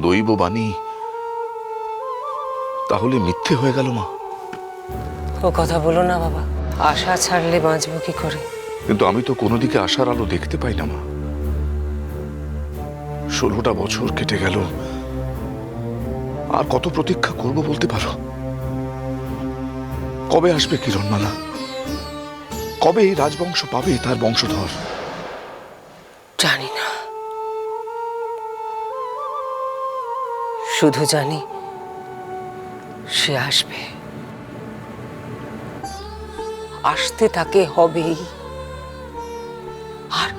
দৈববাণী তাহলে মিথ্যে হয়ে গেল মা? ও কথা বলো না বাবা, আশা ছাড়লে বাঁচবো কি করে? কিন্তু আমি তো কোনো দিকে আশার আলো দেখতে পাই না মা। 16টা বছর কেটে গেল, আর কত প্রতীক্ষা করব বলতে পারো? কবে আসবে কিরণমালা? কবে এই রাজবংশ পাবে তার বংশধর? জানি না, শুধু জানি সে আসবে, আসতে তাকে হবেই, আর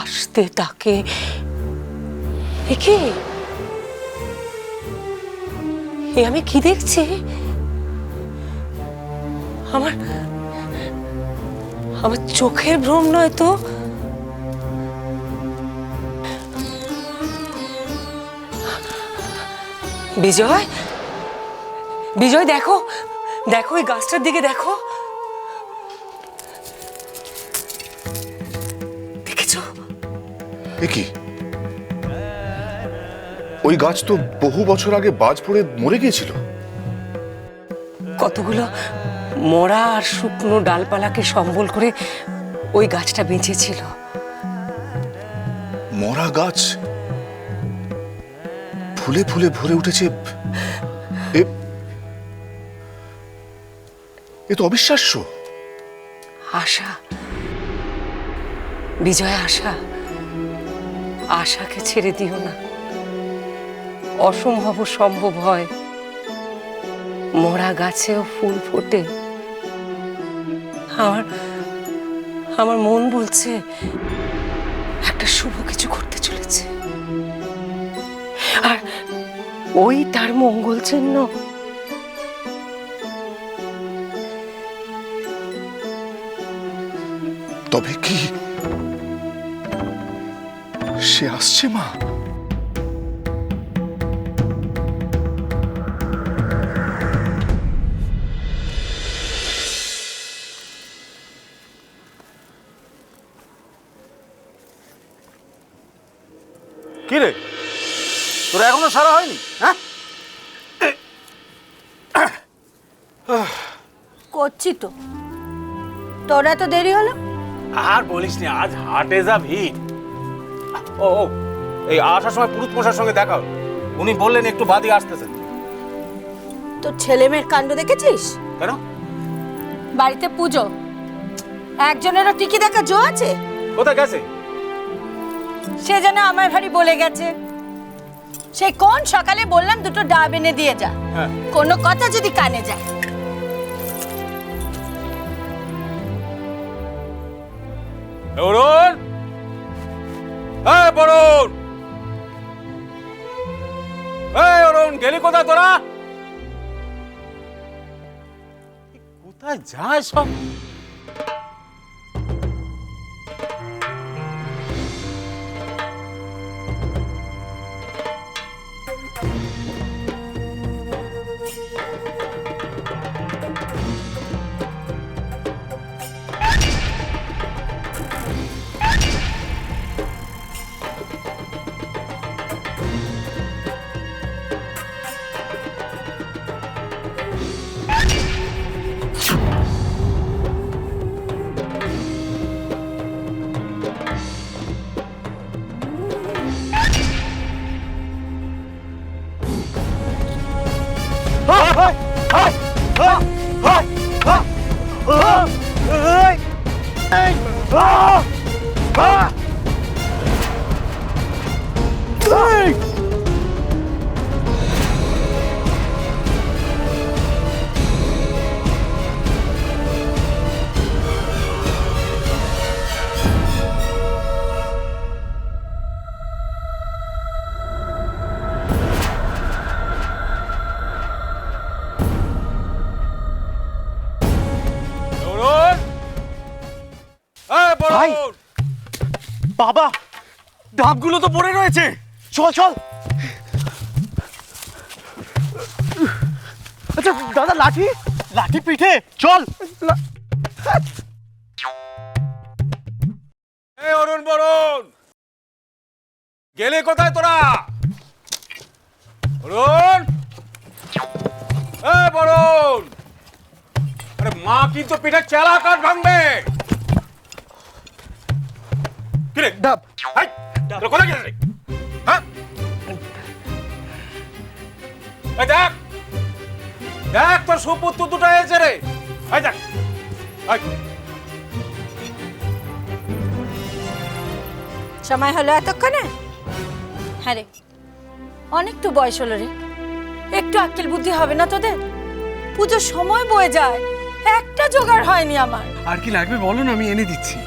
আসতে তাকে কি আমি কি দেখছি? আমার আমার চোখের ভ্রম নয় তো? বিজয়, বিজয় দেখো, দেখো এই গাছটার দিকে দেখো, দেখেছো? এ কি? ওই গাছ তো বহু বছর আগে বাজ পড়ে মরে গিয়েছিল। কতগুলো মরা আর শুকনো ডালপালাকে সম্বল করে ওই গাছটা বেঁচেছিল। মরা গাছ ফুলে ফুলে ভরে উঠেছে। এ তো অবিশ্বাস্য। আশা, বিজয়, আশা, আশাকে ছেড়ে দিও না। অসম্ভব সম্ভব হয়, মরা গাছেও ফুল ফোটে। আমার আমার মন বলছে একটা শুভ কিছু করতে চলেছে, আর ওই তার মঙ্গল চিহ্ন। তবে কি সে আসছে মা? কি রে, তোর এখনো সারা হয়নি? হ্যাঁ, করছি তো। তোর এত দেরি হলো? আর বলিস নি, আজ হাটে যা ভিড়। ও ও, এই আসার সময় পুরুত মশার সঙ্গে দেখা হলো। উনি বললেন একটু বাদই আসতেছেন। তোর ছেলে মেয়ের কাণ্ড দেখেছিস? কেন? বাড়িতে পুজো, একজনেরও টিকি দেখা জো আছে? কোথায় গেছে? সে যেন আমার ভারী বলে গেছে। সেই কোন সকালে বললাম দুটো ডাব এনে দিয়ে যা, হ্যাঁ। কোনো কথা যদি কানে যায়। অরুণ, এই বরুণ, এই অরুণ, গেলি কোথায় তোরা? কোথায় যায় সব? ভাই, বাবা, ডাবগুলো তো পড়ে রয়েছে। চল চল। আচ্ছা দাদা, লাঠি লাঠি পিঠে চল। এই অরুণ, বরুণ, গেলে কোথায় তোরা? বরুণ, বরুণ, আরে মা কিন্তু পিঠে চেলা কাঠ ভাঙবে। কিরে ডাব হাই, তোরা কোথায় গেলি? হ্যাঁ, এই দেখ, দেখ তোর সুপুত্র দুটো এসেছে রে। এই দেখ, এই, সময় হলো এতক্ষণে? হ্যাঁ রে, অনেক তো বয়স হলো রে, একটু আক্কেল বুদ্ধি হবে না তোদের? পুজোর সময় বয়ে যায়, একটা জোগাড় হয়নি আমার। আর কি লাগবে বলো না, আমি এনে দিচ্ছি।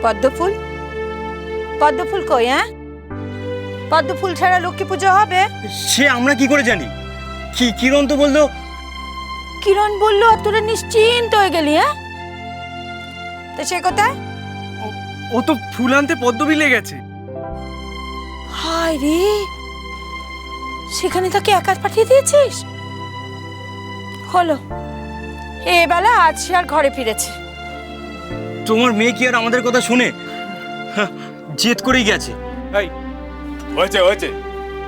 পদ্মফুল, পদ্মফুল কই? হ্যাঁ, পদ্মফুল ছাড়া লক্ষ্মী পুজো হবে? সে আমরা কি করে জানি? কি কিরণ তো বললো। কিরণ বললো আর তোরা নিশ্চিন্ত হয়ে গেলি? হ্যাঁ, তো সে কোথায়? ও তো ফুল আনতে পদ্ম বিলে গেছে। হায় রে, সেখানে তাকে একা পাঠিয়ে দিয়েছিস? হলো, এবেলা আজ সে আর ঘরে ফিরেছে। তোমার মেয়ে কি আর আমাদের কথা শুনে? জেদ করেই গেছে। এই, হয়েছে হয়েছে,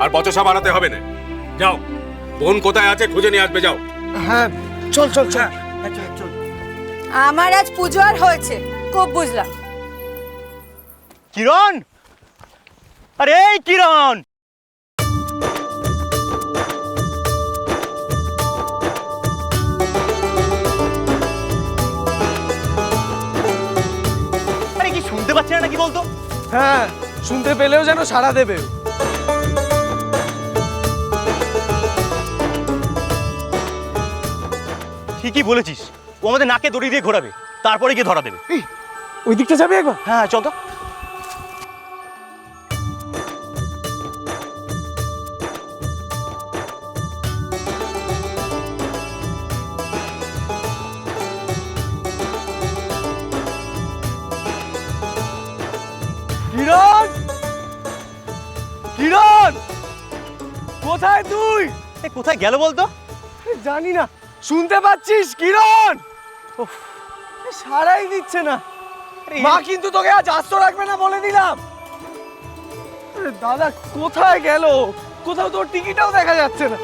আর বচসা বানাতে হবে না। যাও, বোন কোথায় আছে খুঁজে নিয়ে আসবে, যাও। হ্যাঁ চল চল চল। আমার আজ পুজো আর হয়েছে, খুব বুঝলাম। কিরণ, আরে এই কিরণ, আরে কি শুনতে পাচ্ছে না নাকি বলতো? হ্যাঁ, শুনতে পেলেও যেন সাড়া দেবে। ঠিকই বলেছিস, ও আমাদের নাকে দড়ি দিয়ে ঘোরাবে, তারপরে গিয়ে ধরা দেবে। ওই দিকটা যাবে একবার? হ্যাঁ চল তো। কিরণ, কিরণ, কোথায় তুই? এ কোথায় গেল বলতো? জানি না, শুনতে পাচ্ছিস কিরণ? উফ, সাড়াই দিচ্ছে না। মা কিন্তু তোকে আজ আস্ত রাখবে না বলে দিলাম। আরে দাদা কোথায় গেল? কোথাও তোর টিকিটাও দেখা যাচ্ছে না।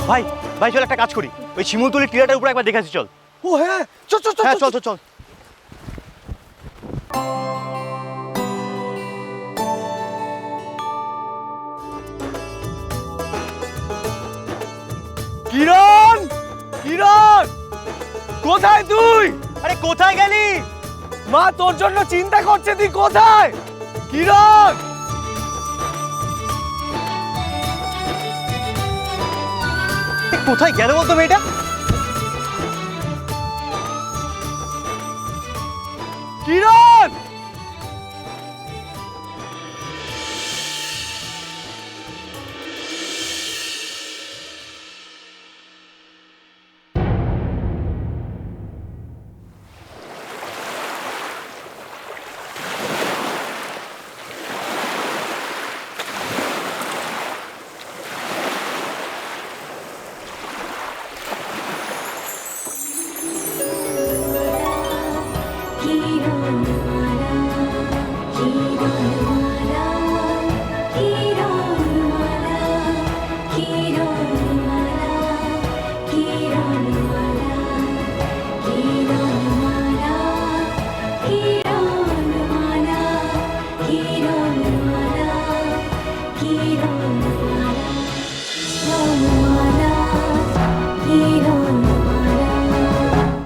ভাই ভাই চল একটা কাজ করি, ওই শিমুলতলির টিলাটার উপর একবার দেখে আসি, চল। ও হ্যাঁ, চল চল চল হ্যাঁ চল চল। চল চল। কিরণ, কিরণ, কোথায় তুই? আরে কোথায় গেলি? মা তোর জন্য চিন্তা করছে, তুই কোথায়? কিরণ, এ কোথায় গেল বলতো মেয়েটা? কিরণ, Kiron